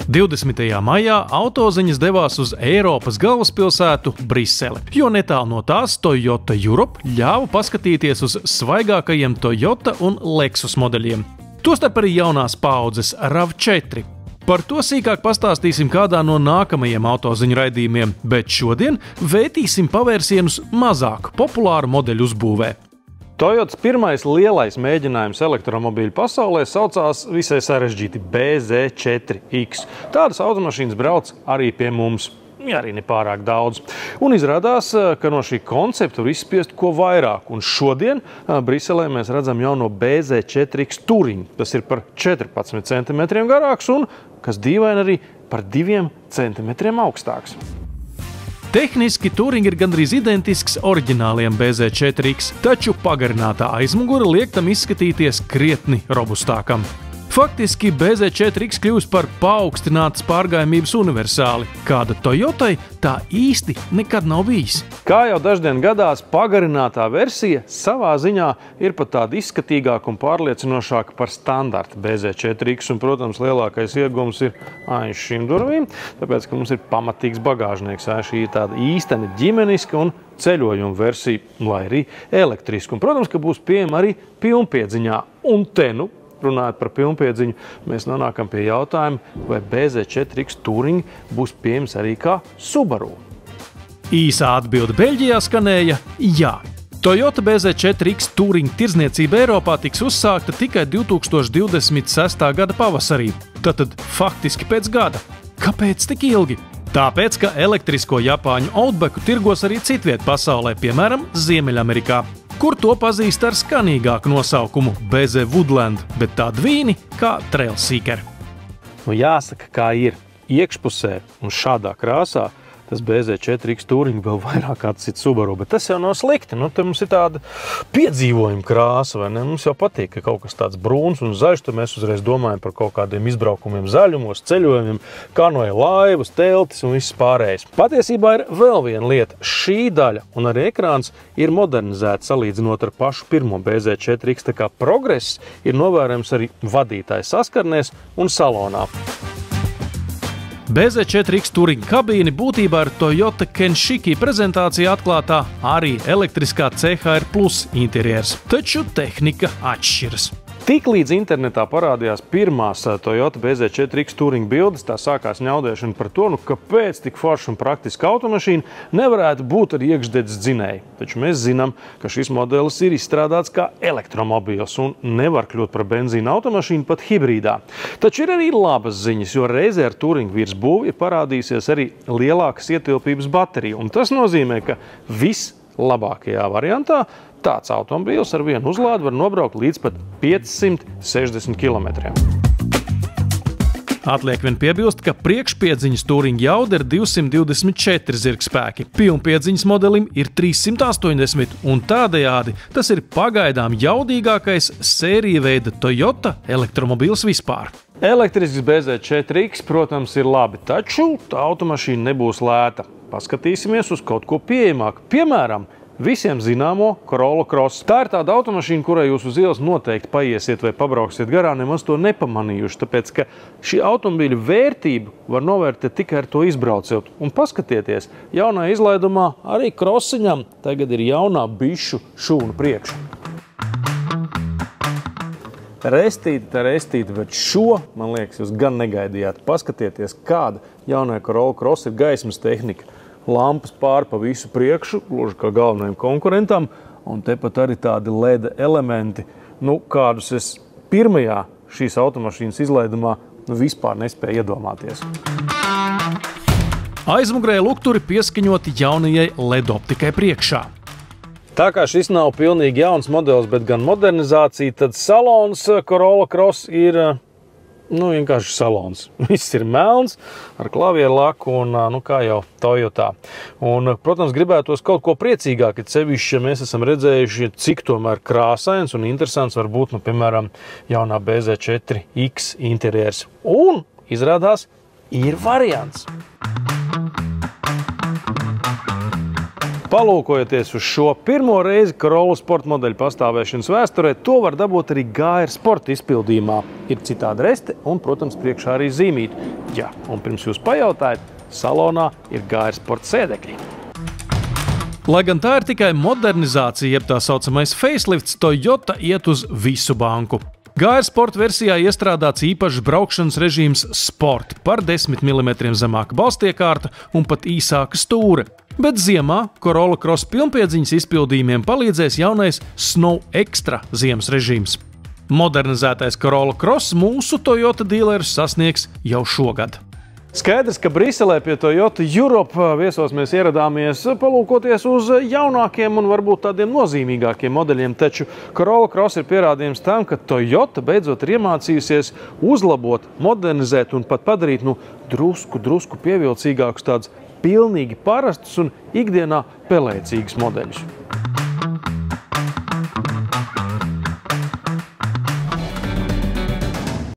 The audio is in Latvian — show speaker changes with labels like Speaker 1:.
Speaker 1: 20. maijā autoziņas devās uz Eiropas galvaspilsētu Briseli, jo netālu no tās Toyota Europe ļāva paskatīties uz svaigākajiem Toyota un Lexus modeļiem. Tostarp arī jaunās paaudzes RAV4. Par to sīkāk pastāstīsim kādā no nākamajiem autoziņu raidījumiem, bet šodien vētīsim pavērsienus mazāk populāru modeļu uzbūvē.
Speaker 2: Toyotas pirmais lielais mēģinājums elektromobīļu pasaulē saucās visai sarežģīti BZ4X. Tādas automašīnas brauc arī pie mums, arī nepārāk daudz. Un izrādās, ka no šī koncepta var izspiest ko vairāk. Un šodien Briselē mēs redzam jauno BZ4X Touring. Tas ir par 14 cm garāks un, kas dīvaini, arī par 2 cm augstāks.
Speaker 1: Tehniski Touring ir gandrīz identisks oriģināliem BZ4X, taču pagarinātā aizmugure liek tam izskatīties krietni robustākam. Faktiski BZ4X kļūst par paaugstinātas pārgājumības universāli, kāda Toyotai tā īsti nekad nav bijis.
Speaker 2: Kā jau daždien gadās, pagarinātā versija savā ziņā ir pat tāda izskatīgāka un pārliecinošāka par standarta BZ4X, un, protams, lielākais iegums ir aiz šīm durvīm, tāpēc, ka mums ir pamatīgs bagāžnieks. Šī ir tāda īsteni ģimeniska un ceļojuma versija, lai arī elektriska. Un, protams, ka būs pieejama arī pilnpiedziņā. Un te, runājot par pilnpiedziņu, mēs nonākam pie jautājuma, vai BZ4X Touring būs pieejams arī kā Subaru.
Speaker 1: Īsā atbilde Beļģijā skanēja jā. Toyota BZ4X Touring tirdzniecība Eiropā tiks uzsākta tikai 2026. gada pavasarī, tātad faktiski pēc gada. Kāpēc tik ilgi? Tāpēc, ka elektrisko Japāņu Outbacku tirgos arī citviet pasaulē, piemēram, Ziemeļamerikā, kur to pazīst ar skanīgāku nosaukumu BZ Woodland, bet tādu vīni kā Trailseeker.
Speaker 2: Jāsaka, kā ir iekšpusē un šādā krāsā, tas BZ4X Touring vēl vairāk atcīt Subaru, bet tas jau nav slikti. Te mums ir tāda piedzīvojuma krāsa, vai ne? Mums jau patīk, ka kaut kas tāds brūns un zaļš, tad mēs uzreiz domājam par kaut kādiem izbraukumiem zaļumos, ceļojumiem, kanoja laivas, teltis un viss pārējais. Patiesībā ir vēl viena lieta. Šī daļa un arī ekrāns ir modernizēta salīdzinot ar pašu pirmo BZ4X, tā kā progress ir novērojams arī vadītāja saskarnēs un salonā.
Speaker 1: BZ4X Touring kabīne būtībā ir Toyota Kenshiki prezentācijā atklātā arī elektriskā CHR Plus interjers, taču tehnika atšķiras.
Speaker 2: Tiklīdz internetā parādījās pirmās Toyota BZ4X Touring bildes, tā sākās ņaudēšana par to, kāpēc tik forša un praktiska automašīna nevarētu būt ar iekšdedzes dzinēju. Taču mēs zinām, ka šis modelis ir izstrādāts kā elektromobils un nevar kļūt par benzīna automašīnu pat hibrīdā. Taču ir arī labas ziņas, jo reizē ar Touring virsbūvi ir parādīsies arī lielākas ietilpības baterija. Un tas nozīmē, ka vislabākajā variantā tāds automobīls ar vienu uzlādi var nobraukt līdz pat 560 km.
Speaker 1: Atliek vien piebilst, ka priekšpiedziņas Touring jauda ir 224 zirgspēki, pilnpiedziņas modelim ir 380, un tādējādi tas ir pagaidām jaudīgākais sērija veida Toyota elektromobīls vispār.
Speaker 2: Elektrisks BZ4X, protams, ir labi, taču tā automašīna nebūs lēta. Paskatīsimies uz kaut ko pieejamāku. Piemēram, visiem zināmo Corolla Cross. Tā ir tāda automašīna, kurai jūs uz ielas noteikti paiesiet vai pabrauksiet garā, nemaz to nepamanījuši, tāpēc, ka šī automobīļa vērtību var novērtēt tikai ar to izbraucot. Un paskatieties, jaunā izlaidumā arī Crossiņam tagad ir jaunā bišu šūnu priekšu. Restīti, bet šo, man liekas, jūs gan negaidījāt. Paskatieties, kāda jaunā Corolla Cross ir gaismas tehnika. Lampas pār pa visu priekšu, gluži kā galvenajam konkurentam, un tepat arī tādi LED elementi, kādus es pirmajā šīs automašīnas izlaidumā vispār nespēju iedomāties.
Speaker 1: Aizmugurē lukturi pieskaņoti jaunajai LED optikai priekšā.
Speaker 2: Tā kā šis nav pilnīgi jauns modelis, bet gan modernizācija, tad salons Corolla Cross ir vienkārši salons. Viss ir melns, ar klavieru laku un, kā jau Toyotā. Un, protams, gribētos kaut ko priecīgāk, ja sevišķi, ja mēs esam redzējuši, cik tomēr krāsains un interesants var būt, piemēram, jaunā BZ4X interjers. Un, izrādās, ir variants. Palūkojoties uz šo pirmo reizi Corolla sporta modeļu pastāvēšanas vēsturē, to var dabūt arī GR sporta izpildījumā. Ir citādi reste un, protams, priekšā arī zīmīti. Jā, un pirms jūs pajautājat, salonā ir GR sporta sēdekļi.
Speaker 1: Lai gan tā ir tikai modernizācija, jeb tā saucamais facelifts, Toyota iet uz visu banku. GR sporta versijā iestrādāts īpašs braukšanas režīms Sport par 10 mm zemāka balstiekārta un pat īsāka stūre. Bet ziemā Corolla Cross pilnpiedziņas izpildījumiem palīdzēs jaunais Snow Extra ziemas režīms. Modernizētais Corolla Cross mūsu Toyota dīlerus sasniegs jau šogad.
Speaker 2: Skaidrs, ka Briselē pie Toyota Europe viesos mēs ieradāmies palūkoties uz jaunākiem un varbūt tādiem nozīmīgākiem modeļiem, taču Corolla Cross ir pierādījums tam, ka Toyota beidzot ir iemācījusies uzlabot, modernizēt un pat padarīt drusku pievilcīgākus tādus pilnīgi parastus un ikdienā pelēcīgus modeļus.